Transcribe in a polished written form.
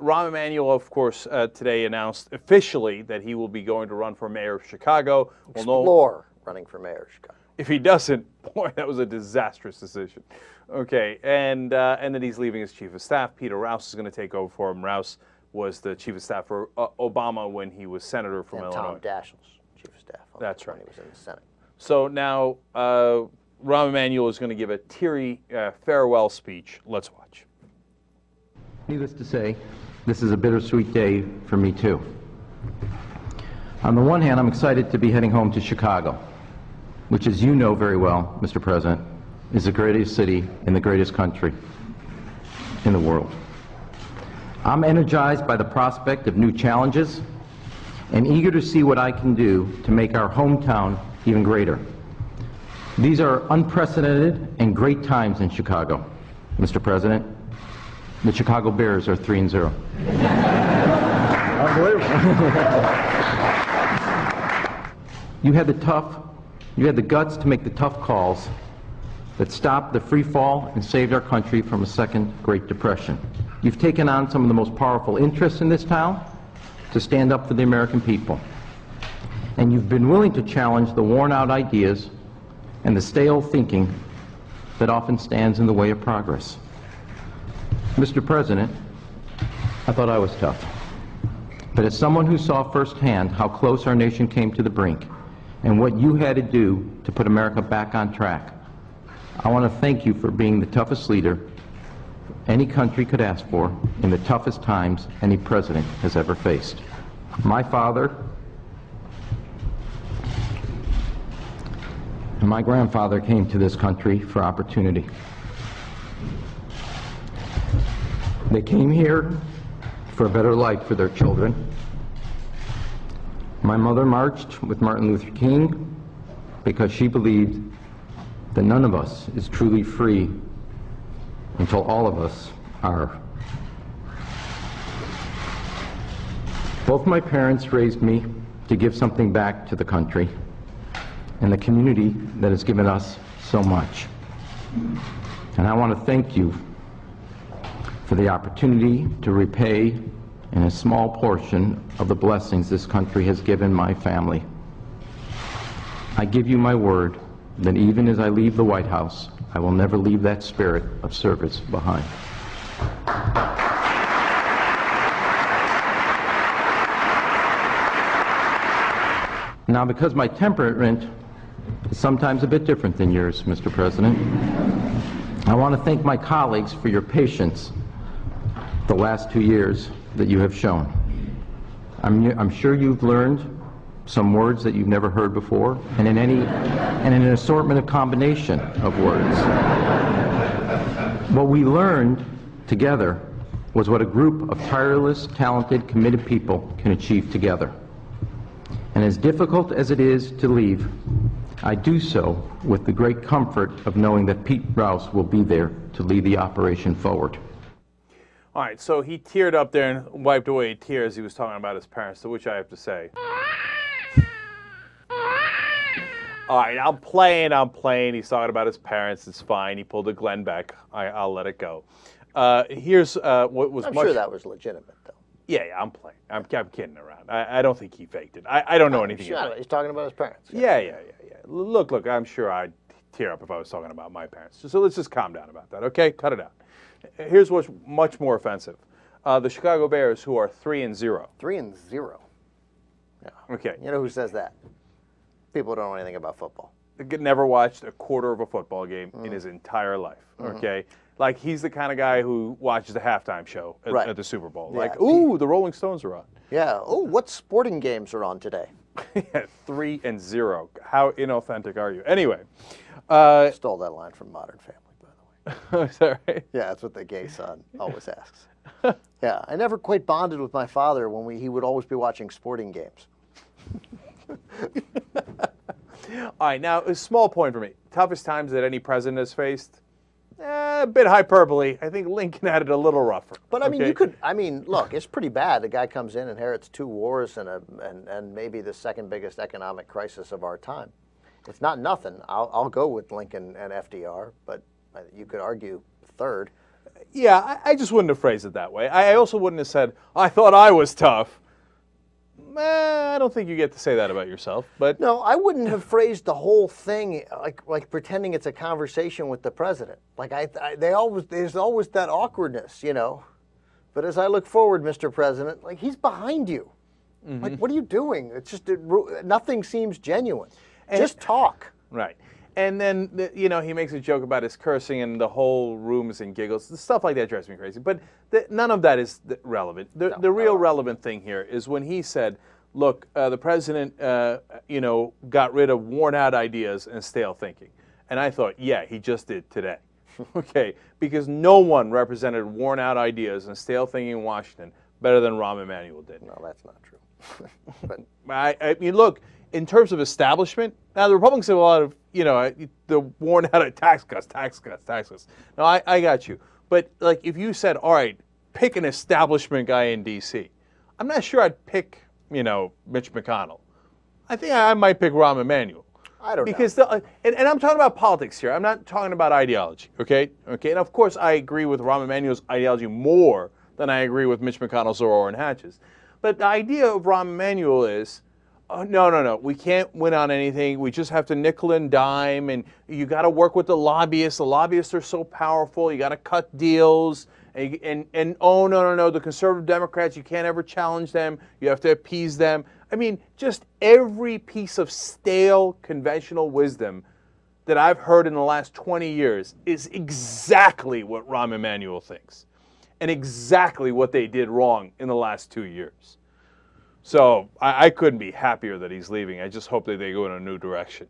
Rahm Emanuel, of course, today announced officially that he will be going to run for mayor of Chicago. Explore running for mayor of Chicago. If he doesn't, boy, that was a disastrous decision. Okay, and then he's leaving as chief of staff. Peter Rouse is going to take over for him. Rouse was the chief of staff for Obama when he was senator from Illinois. Tom Daschle's chief of staff. That's right. When he was in the Senate. So now Rahm Emanuel is going to give a teary farewell speech. Let's watch. Needless to say, this is a bittersweet day for me too. On the one hand, I'm excited to be heading home to Chicago, which, as you know very well, Mr. President, is the greatest city in the greatest country in the world. I'm energized by the prospect of new challenges and eager to see what I can do to make our hometown even greater. These are unprecedented and great times in Chicago, Mr. President. The Chicago Bears are 3-0. Unbelievable. You had the guts to make the tough calls that stopped the free fall and saved our country from a second Great Depression. You've taken on some of the most powerful interests in this town to stand up for the American people. And you've been willing to challenge the worn-out ideas and the stale thinking that often stands in the way of progress. Mr. President, I thought I was tough. But as someone who saw firsthand how close our nation came to the brink and what you had to do to put America back on track, I want to thank you for being the toughest leader any country could ask for in the toughest times any president has ever faced. My father and my grandfather came to this country for opportunity. They came here for a better life for their children. My mother marched with Martin Luther King because she believed that none of us is truly free until all of us are. Both my parents raised me to give something back to the country and the community that has given us so much. And I want to thank you for the opportunity to repay in a small portion of the blessings this country has given my family. I give you my word that even as I leave the White House, I will never leave that spirit of service behind. Now, because my temperament is sometimes a bit different than yours, Mr. President, I want to thank my colleagues for your patience the last 2 years that you have shown. I'm sure you've learned some words that you've never heard before, and in an assortment of combination of words. What we learned together was what a group of tireless, talented, committed people can achieve together. And as difficult as it is to leave, I do so with the great comfort of knowing that Pete Rouse will be there to lead the operation forward. All right, so he teared up there and wiped away a tear as he was talking about his parents, to which I have to say, all right, I'm playing. He's talking about his parents. It's fine. He pulled a Glenn Beck. I'll let it go. Here's what was I'm sure that was legitimate, though. Yeah, I'm playing. I'm kidding around. I don't think he faked it. I don't know anything about it. He's talking about his parents. Yeah. Look, I'm sure I'd tear up if I was talking about my parents. So let's just calm down about that, okay? Cut it out. Here's what's much more offensive. The Chicago Bears, who are 3-0. 3-0. Yeah. Okay. You know who says that? People who don't know anything about football. Never watched a quarter of a football game in his entire life, okay? Like, he's the kind of guy who watches the halftime show at the Super Bowl. Yeah. Like, ooh, the Rolling Stones are on. Yeah. Oh, what sporting games are on today? 3-0. How inauthentic are you? Anyway. Stole that line from Modern Family, by the way. Is that right? Yeah, that's what the gay son always asks. Yeah, I never quite bonded with my father when he would always be watching sporting games. All right, now, a small point for me. Toughest times that any president has faced? A bit hyperbole. I think Lincoln had it a little rougher. But, I mean, look, it's pretty bad. The guy comes in, inherits 2 wars and maybe the second biggest economic crisis of our time. It's not nothing. I'll go with Lincoln and FDR, but you could argue third. Yeah, I just wouldn't have phrased it that way. I also wouldn't have said, I thought I was tough. I don't think you get to say that about yourself. But No, I wouldn't have phrased the whole thing like pretending it's a conversation with the president. Like there's always that awkwardness, you know. But as I look forward, Mr. President, like he's behind you. Like, what are you doing? It's just nothing seems genuine. Just talk. Right. And then, he makes a joke about his cursing and the whole room is in giggles. Stuff like that drives me crazy. But none of that is relevant. The real relevant thing here is when he said, look, the president, got rid of worn-out ideas and stale thinking. And I thought, yeah, he just did today. Okay, because no one represented worn-out ideas and stale thinking in Washington better than Rahm Emanuel did. No, that's not true. But I mean, look, in terms of establishment, now the Republicans have a lot of, the worn out of tax cuts. No, I got you. But, like, if you said, all right, pick an establishment guy in D.C., I'm not sure I'd pick, Mitch McConnell. I think I might pick Rahm Emanuel. I don't know. Because and I'm talking about politics here. I'm not talking about ideology, okay? Okay, and of course I agree with Rahm Emanuel's ideology more than I agree with Mitch McConnell's or Orrin Hatch's. But the idea of Rahm Emanuel is, no, we can't win on anything. We just have to nickel and dime, and you got to work with the lobbyists. The lobbyists are so powerful. You got to cut deals, and no, the conservative Democrats, you can't ever challenge them. You have to appease them. I mean, just every piece of stale conventional wisdom that I've heard in the last 20 years is exactly what Rahm Emanuel thinks, and exactly what they did wrong in the last 2 years. So I couldn't be happier that he's leaving. I just hope that they go in a new direction.